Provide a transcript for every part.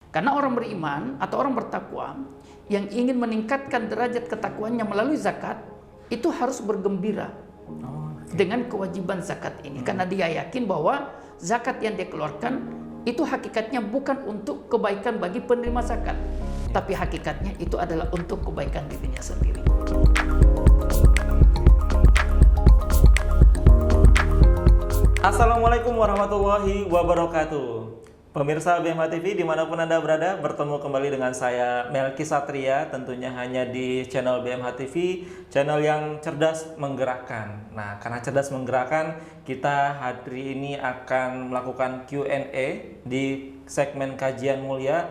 Karena orang beriman atau orang bertakwa yang ingin meningkatkan derajat ketakwaannya melalui zakat, itu harus bergembira dengan kewajiban zakat ini. Karena dia yakin bahwa zakat yang dia keluarkan itu hakikatnya bukan untuk kebaikan bagi penerima zakat, tapi hakikatnya itu adalah untuk kebaikan dirinya sendiri. Assalamualaikum warahmatullahi wabarakatuh. Pemirsa BMH TV dimanapun Anda berada, bertemu kembali dengan saya Melki Satria, tentunya hanya di channel BMH TV, channel yang cerdas menggerakkan. Nah, karena cerdas menggerakkan, kita hari ini akan melakukan Q&A di segmen kajian mulia,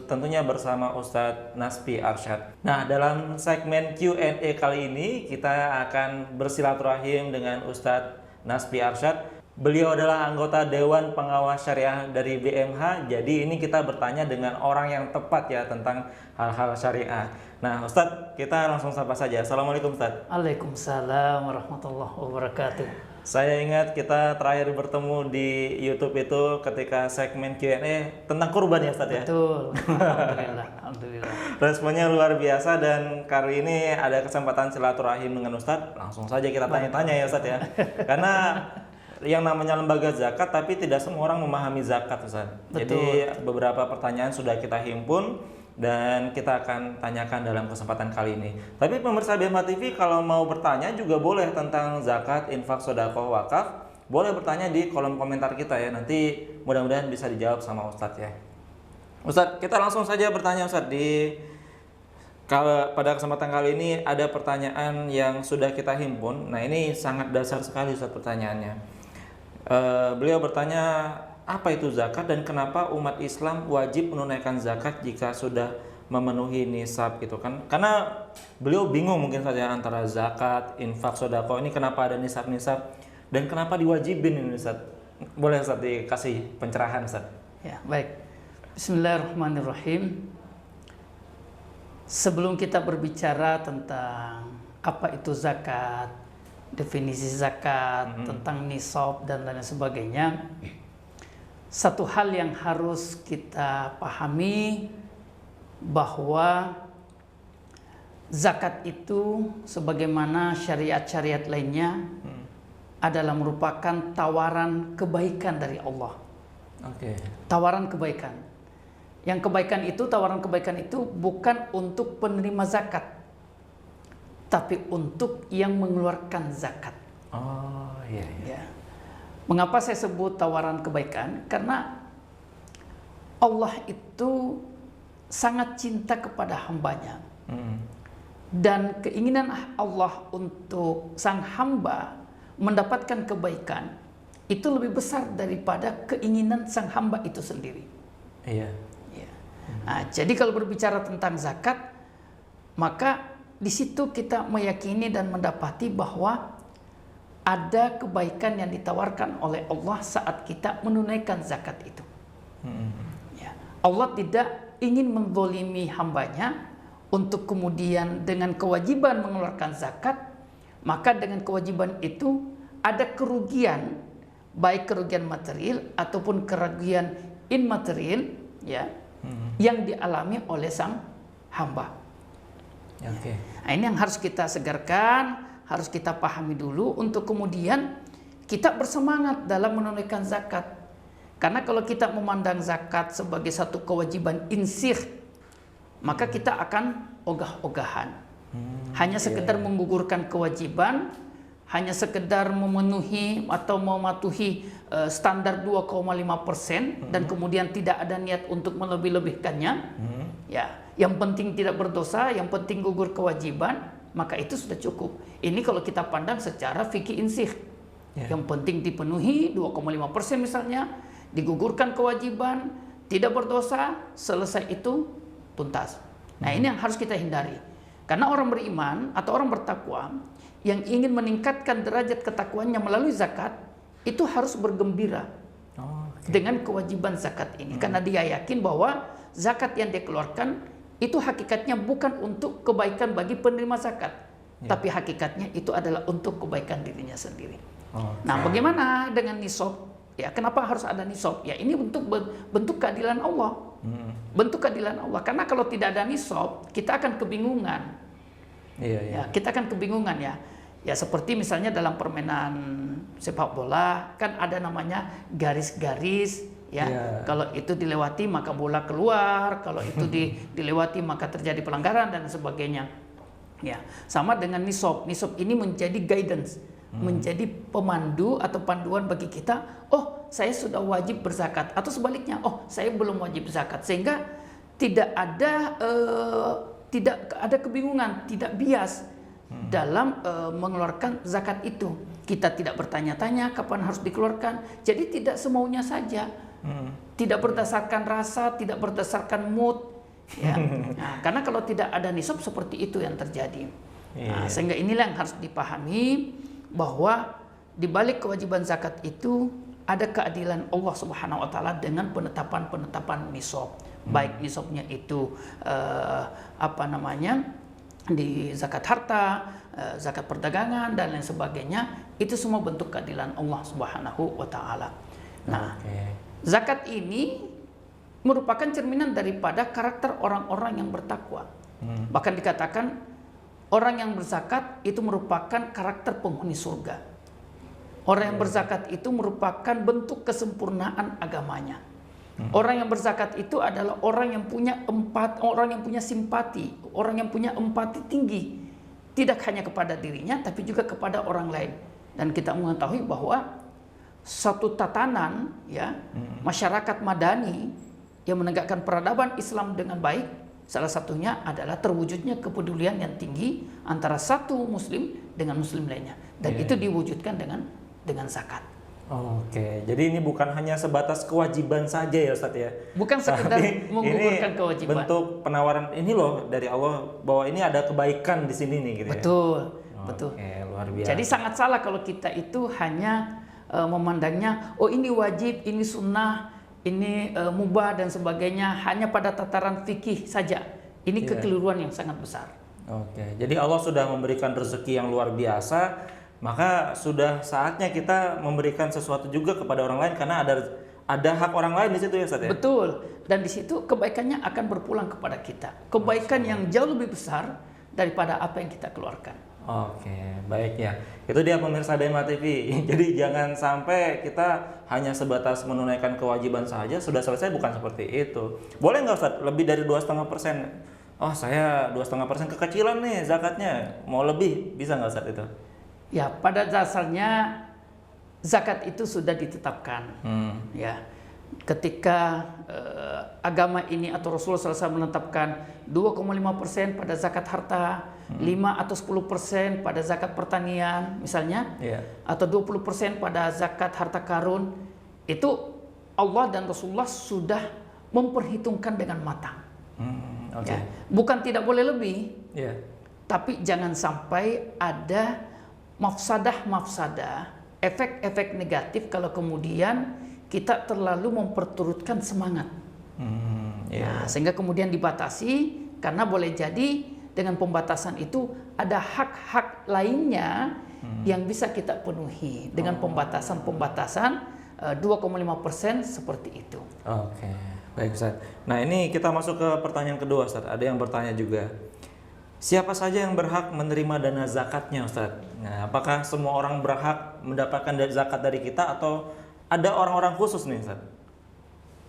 tentunya bersama Ustadz Naspi Arsyad. Nah, dalam segmen Q&A kali ini kita akan bersilaturahim dengan Ustadz Naspi Arsyad. Beliau adalah anggota Dewan Pengawas Syariah dari BMH. Jadi ini kita bertanya dengan orang yang tepat ya tentang hal-hal syariah. Nah, Ustadz, kita langsung sapa saja. Assalamualaikum, Ustadz. Waalaikumsalam warahmatullahi wabarakatuh. Saya ingat kita terakhir bertemu di YouTube itu ketika segmen Q&A tentang kurban ya, Ustadz ya? Betul. Alhamdulillah. Alhamdulillah. Responnya luar biasa dan kali ini ada kesempatan silaturahim dengan Ustadz. Langsung saja kita tanya-tanya ya, Ustadz ya. Karena yang namanya lembaga zakat, tapi tidak semua orang memahami zakat, Ustaz. Jadi beberapa pertanyaan sudah kita himpun dan kita akan tanyakan dalam kesempatan kali ini. Tapi pemirsa BMH TV kalau mau bertanya juga boleh tentang zakat, infak, sedekah, wakaf, boleh bertanya di kolom komentar kita ya. Nanti mudah-mudahan bisa dijawab sama Ustadz ya. Ustadz, kita langsung saja bertanya Ustadz. Pada kesempatan kali ini ada pertanyaan yang sudah kita himpun. Nah, ini sangat dasar sekali Ustadz pertanyaannya. Beliau bertanya, apa itu zakat dan kenapa umat Islam wajib menunaikan zakat jika sudah memenuhi nisab gitu kan? Karena beliau bingung mungkin saja antara zakat, infak, sedekah ini kenapa ada nisab-nisab dan kenapa diwajibin ini Ustaz? Boleh Ustaz dikasih pencerahan Ustaz? Ya, baik. Bismillahirrahmanirrahim. Sebelum kita berbicara tentang apa itu zakat, definisi zakat, tentang nisab dan lain sebagainya, satu hal yang harus kita pahami bahwa zakat itu sebagaimana syariat-syariat lainnya adalah merupakan tawaran kebaikan dari Allah. Tawaran kebaikan. Yang kebaikan itu, tawaran kebaikan itu bukan untuk penerima zakat, tapi untuk yang mengeluarkan zakat. Oh iya, iya. Ya. Mengapa saya sebut tawaran kebaikan? Karena Allah itu sangat cinta kepada hambanya. Dan keinginan Allah untuk sang hamba mendapatkan kebaikan itu lebih besar daripada keinginan sang hamba itu sendiri. Iya. Ya. Nah, jadi kalau berbicara tentang zakat, maka di situ kita meyakini dan mendapati bahwa ada kebaikan yang ditawarkan oleh Allah saat kita menunaikan zakat itu. Ya. Allah tidak ingin menzalimi hambanya untuk kemudian dengan kewajiban mengeluarkan zakat, maka dengan kewajiban itu ada kerugian, baik kerugian material ataupun kerugian immaterial ya, yang dialami oleh sang hamba. Okay. Nah, ini yang harus kita segarkan, harus kita pahami dulu untuk kemudian kita bersemangat dalam menunaikan zakat. Karena kalau kita memandang zakat sebagai satu kewajiban insih, maka kita akan ogah-ogahan. Hanya sekedar menggugurkan kewajiban, hanya sekedar memenuhi atau mematuhi standar 2,5% dan kemudian tidak ada niat untuk melebih-lebihkannya. Ya. Yang penting tidak berdosa, yang penting gugur kewajiban, maka itu sudah cukup. Ini kalau kita pandang secara fikih insih. Yang penting dipenuhi 2,5% misalnya, digugurkan kewajiban, tidak berdosa, selesai itu tuntas. Nah, ini yang harus kita hindari. Karena orang beriman atau orang bertakwa yang ingin meningkatkan derajat ketakwaannya melalui zakat, itu harus bergembira dengan kewajiban zakat ini. Karena dia yakin bahwa zakat yang dia keluarkan itu hakikatnya bukan untuk kebaikan bagi penerima zakat, tapi hakikatnya itu adalah untuk kebaikan dirinya sendiri. Nah, bagaimana dengan nisab? Ya, kenapa harus ada nisab? Ya, ini bentuk keadilan Allah. Bentuk keadilan Allah. Karena kalau tidak ada nisab, kita akan kebingungan. Iya. Ya, kita akan kebingungan ya. Ya, seperti misalnya dalam permainan sepak bola kan ada namanya garis-garis ya. Iya. Kalau itu dilewati maka bola keluar, kalau itu dilewati maka terjadi pelanggaran dan sebagainya. Ya, sama dengan nisab. Nisab ini menjadi guidance, menjadi pemandu atau panduan bagi kita. Oh, saya sudah wajib berzakat, atau sebaliknya, oh, saya belum wajib zakat, sehingga tidak ada kebingungan, tidak bias dalam mengeluarkan zakat itu. Kita tidak bertanya-tanya kapan harus dikeluarkan. Jadi tidak semaunya saja, tidak berdasarkan rasa, tidak berdasarkan mood. Ya, nah, karena kalau tidak ada nisab seperti itu yang terjadi. Nah, sehingga inilah yang harus dipahami bahwa di balik kewajiban zakat itu ada keadilan Allah Subhanahu wa taala dengan penetapan nisab. Baik nisabnya itu di zakat harta, zakat perdagangan dan lain sebagainya, itu semua bentuk keadilan Allah Subhanahu wa taala. Nah, zakat ini merupakan cerminan daripada karakter orang-orang yang bertakwa. Bahkan dikatakan orang yang berzakat itu merupakan karakter penghuni surga. Orang yang berzakat itu merupakan bentuk kesempurnaan agamanya. Orang yang berzakat itu adalah orang yang punya simpati, orang yang punya empati tinggi, tidak hanya kepada dirinya tapi juga kepada orang lain. Dan kita mengetahui bahwa satu tatanan ya masyarakat madani yang menegakkan peradaban Islam dengan baik, salah satunya adalah terwujudnya kepedulian yang tinggi antara satu muslim dengan muslim lainnya, dan itu diwujudkan dengan zakat. Oke, jadi ini bukan hanya sebatas kewajiban saja ya Ustadz ya. Bukan sekedar menggugurkan kewajiban. Bentuk penawaran ini loh dari Allah bahwa ini ada kebaikan di sini nih gitu ya. Betul. Oke, luar biasa. Jadi sangat salah kalau kita itu hanya memandangnya, oh ini wajib, ini sunnah, ini mubah dan sebagainya hanya pada tataran fikih saja. Ini kekeliruan yang sangat besar. Oke, jadi Allah sudah memberikan rezeki yang luar biasa, maka sudah saatnya kita memberikan sesuatu juga kepada orang lain karena ada hak orang lain di situ ya Ustaz ya. Betul. Dan di situ kebaikannya akan berpulang kepada kita. Kebaikan yang jauh lebih besar daripada apa yang kita keluarkan. Oke, baik ya. Itu dia pemirsa BMH TV. Jadi jangan sampai kita hanya sebatas menunaikan kewajiban saja sudah selesai, bukan seperti itu. Boleh nggak Ustaz lebih dari 2,5%? Oh, saya 2,5% kekecilan nih zakatnya. Mau lebih bisa nggak Ustaz itu? Ya, pada dasarnya zakat itu sudah ditetapkan. Ya, ketika agama ini atau Rasulullah SAW menetapkan 2,5% pada zakat harta, 5 atau 10% pada zakat pertanian misalnya, atau 20% pada zakat harta karun, itu Allah dan Rasulullah sudah memperhitungkan dengan matang. Ya, bukan tidak boleh lebih, tapi jangan sampai ada mafsadah, efek-efek negatif kalau kemudian kita terlalu memperturutkan semangat. Nah, sehingga kemudian dibatasi, karena boleh jadi dengan pembatasan itu ada hak-hak lainnya yang bisa kita penuhi dengan pembatasan 2,5% seperti itu. Oke, baik Ustaz. Nah, ini kita masuk ke pertanyaan kedua Ustaz. Ada yang bertanya juga, siapa saja yang berhak menerima dana zakatnya Ustaz? Nah, apakah semua orang berhak mendapatkan zakat dari kita atau ada orang-orang khusus nih Ustaz?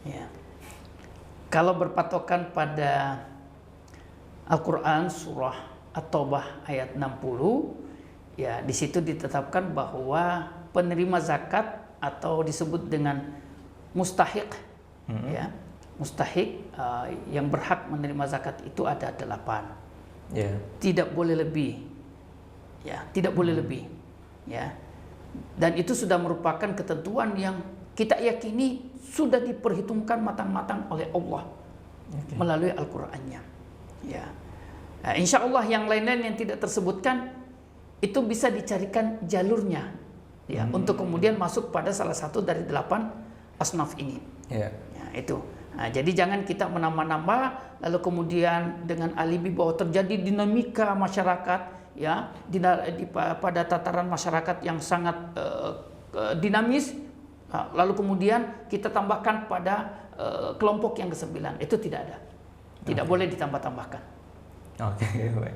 Ya. Kalau berpatokan pada Al-Quran surah At-Taubah ayat 60, ya di situ ditetapkan bahwa penerima zakat atau disebut dengan mustahik, ya mustahik yang berhak menerima zakat itu ada 8. Tidak boleh lebih, ya tidak boleh lebih, ya. Dan itu sudah merupakan ketentuan yang kita yakini sudah diperhitungkan matang-matang oleh Allah melalui Al-Qur'annya. Ya, nah, insya Allah yang lain-lain yang tidak tersebutkan itu bisa dicarikan jalurnya, ya, untuk kemudian masuk pada salah satu dari 8 asnaf ini. Ya, itu. Nah, jadi jangan kita menambah-nambah lalu kemudian dengan alibi bahwa terjadi dinamika masyarakat, ya, pada tataran masyarakat yang sangat dinamis, lalu kemudian kita tambahkan pada kelompok yang ke-9, itu tidak ada. Tidak boleh ditambah-tambahkan. Oke, baik.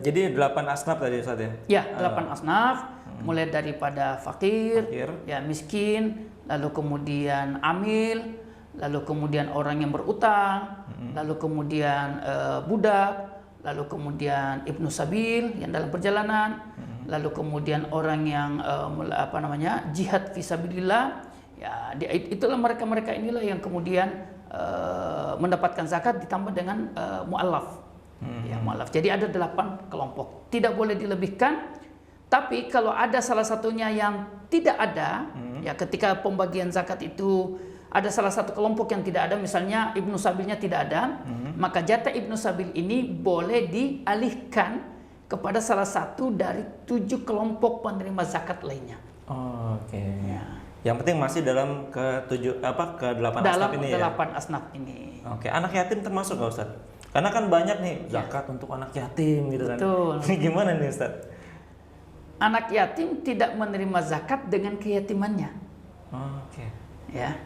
Jadi 8 asnaf tadi Ustaz ya? Ya, 8 asnaf, mulai daripada fakir, ya miskin, lalu kemudian amil, lalu kemudian orang yang berutang, lalu kemudian budak, lalu kemudian ibnu sabil yang dalam perjalanan, lalu kemudian orang yang jihad fisabilillah. Ya, itulah mereka inilah yang kemudian mendapatkan zakat ditambah dengan mu'allaf. Ya, mu'allaf. Jadi ada 8 kelompok. Tidak boleh dilebihkan. Tapi kalau ada salah satunya yang tidak ada, ya ketika pembagian zakat itu ada salah satu kelompok yang tidak ada, misalnya ibnu sabilnya tidak ada, maka jatah ibnu sabil ini boleh dialihkan kepada salah satu dari 7 kelompok penerima zakat lainnya. Oke. Ya. Yang penting masih dalam ke-8 asnaf ini ya. Dalam 8 asnaf ini. Oke, anak yatim termasuk nggak Ustaz? Karena kan banyak nih zakat untuk anak yatim gitu kan. Betul. Gimana nih Ustaz? Anak yatim tidak menerima zakat dengan keyatimannya. Oke. Ya.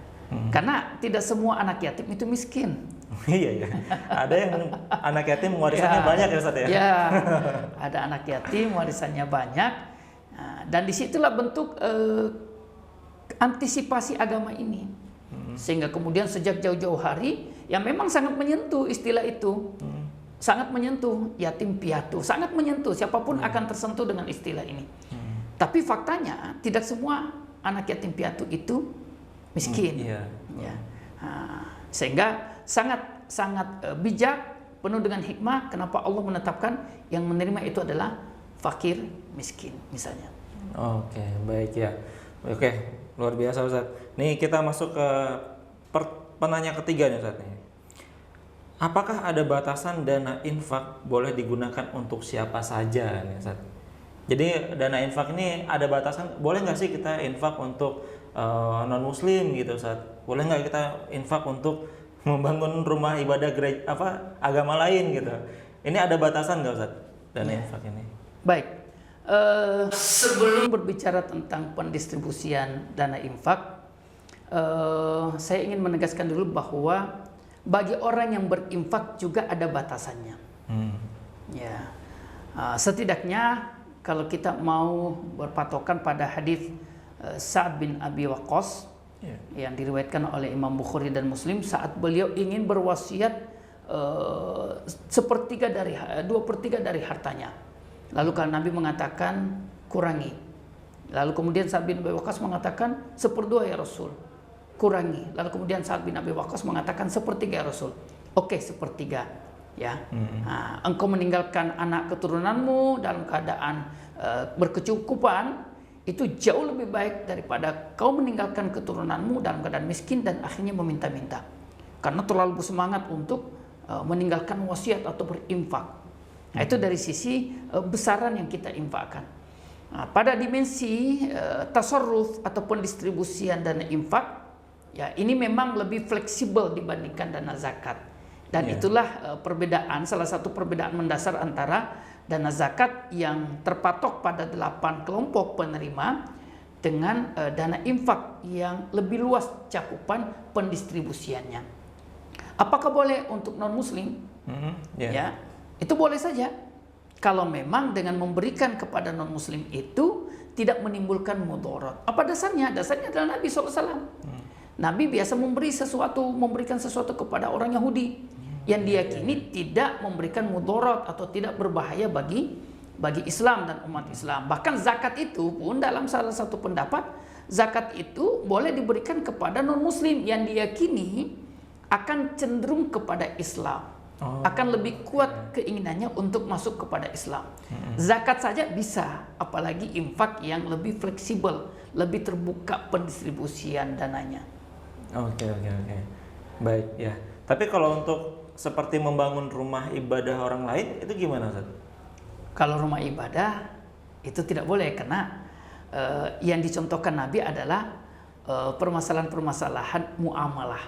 Karena tidak semua anak yatim itu miskin. Iya. Ada yang anak yatim warisannya banyak ya Ustaz ya? Ya, ada anak yatim warisannya banyak. Nah, dan disitulah bentuk antisipasi agama ini. Sehingga kemudian sejak jauh-jauh hari, yang memang sangat menyentuh istilah itu. Sangat menyentuh yatim piatu, sangat menyentuh, siapapun akan tersentuh dengan istilah ini. Tapi faktanya tidak semua anak yatim piatu itu miskin. Ya. Sehingga sangat bijak, penuh dengan hikmah kenapa Allah menetapkan yang menerima itu adalah fakir miskin misalnya. Oke, baik ya. Oke, luar biasa Ustaz. Nih kita masuk ke penanya ketiga nih Ustaz nih. Apakah ada batasan dana infak boleh digunakan untuk siapa saja nih Ustaz? Jadi dana infak ini ada batasan, boleh nggak sih kita infak untuk non muslim gitu Ustaz? Boleh nggak kita infak untuk membangun rumah ibadah gereja agama lain gitu? Ini ada batasan nggak Ustaz dana infak ini? Baik. Sebelum berbicara tentang pendistribusian dana infak, saya ingin menegaskan dulu bahwa bagi orang yang berinfak juga ada batasannya. Ya, setidaknya kalau kita mau berpatokan pada hadis Sa'ad bin Abi Waqqas yang diriwayatkan oleh Imam Bukhari dan Muslim, saat beliau ingin berwasiat 2/3 dari hartanya. Lalu kan Nabi mengatakan kurangi. Lalu kemudian Sa'ad bin Abi Waqqas mengatakan 1/2 ya Rasul. Kurangi. Lalu kemudian Sa'ad bin Abi Waqqas mengatakan 1/3 ya Rasul. Oke, 1/3 ya. Nah, engkau meninggalkan anak keturunanmu dalam keadaan berkecukupan, itu jauh lebih baik daripada kau meninggalkan keturunanmu dalam keadaan miskin dan akhirnya meminta-minta. Karena terlalu bersemangat untuk meninggalkan wasiat atau berinfak. Nah, itu dari sisi besaran yang kita infakkan. Nah, pada dimensi tasarruf atau pendistribusian dana infak, ya, ini memang lebih fleksibel dibandingkan dana zakat. Dan itulah salah satu perbedaan mendasar antara dana zakat yang terpatok pada 8 kelompok penerima dengan dana infak yang lebih luas cakupan pendistribusiannya. Apakah boleh untuk non-muslim? Ya, itu boleh saja. Kalau memang dengan memberikan kepada non-muslim itu tidak menimbulkan mudarat. Apa dasarnya? Dasarnya adalah Nabi SAW. Nabi biasa memberikan sesuatu kepada orang Yahudi yang diyakini tidak memberikan mudarat atau tidak berbahaya bagi Islam dan umat Islam. Bahkan zakat itu pun dalam salah satu pendapat, zakat itu boleh diberikan kepada non-muslim yang diyakini akan cenderung kepada Islam. Akan lebih kuat keinginannya untuk masuk kepada Islam. Zakat saja bisa, apalagi infak yang lebih fleksibel, lebih terbuka pendistribusian dananya. Oke. Baik ya. Tapi kalau untuk seperti membangun rumah ibadah orang lain itu gimana Ustaz? Kalau rumah ibadah itu tidak boleh karena yang dicontohkan Nabi adalah permasalahan-permasalahan muamalah.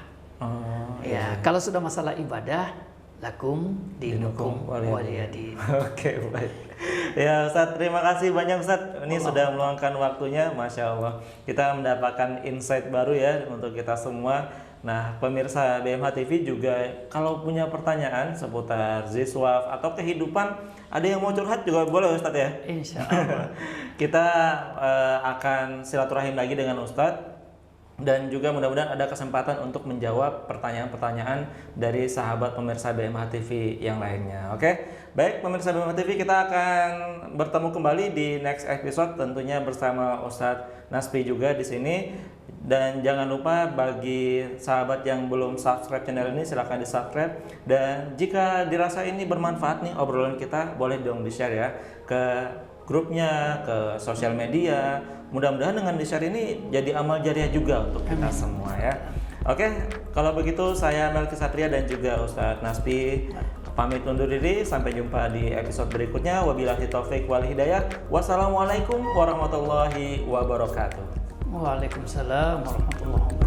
Kalau sudah masalah ibadah lakum dinukum waliyadin. Oke, baik. Ya Ustadz, terima kasih banyak Ustadz. Ini sudah meluangkan waktunya, Masya Allah. Kita mendapatkan insight baru ya untuk kita semua. Nah, pemirsa BMH TV juga kalau punya pertanyaan seputar Ziswaf atau kehidupan, ada yang mau curhat juga boleh Ustadz ya? Insya Allah. Kita akan silaturahim lagi dengan Ustadz. Dan juga mudah-mudahan ada kesempatan untuk menjawab pertanyaan-pertanyaan dari sahabat pemirsa BMH TV yang lainnya. Oke, baik pemirsa BMH TV, kita akan bertemu kembali di next episode tentunya bersama Ustadz Naspi juga di sini. Dan jangan lupa bagi sahabat yang belum subscribe channel ini, silahkan di subscribe. Dan jika dirasa ini bermanfaat nih obrolan kita, boleh dong di share ya ke grupnya, ke sosial media. Mudah-mudahan dengan di-share ini jadi amal jariah juga untuk kita semua ya. Oke, kalau begitu saya Melki Satria dan juga Ustadz Naspi pamit undur diri. Sampai jumpa di episode berikutnya. Wabillahi taufik wal hidayah. Wassalamualaikum warahmatullahi wabarakatuh. Waalaikumsalam warahmatullahi wabarakatuh.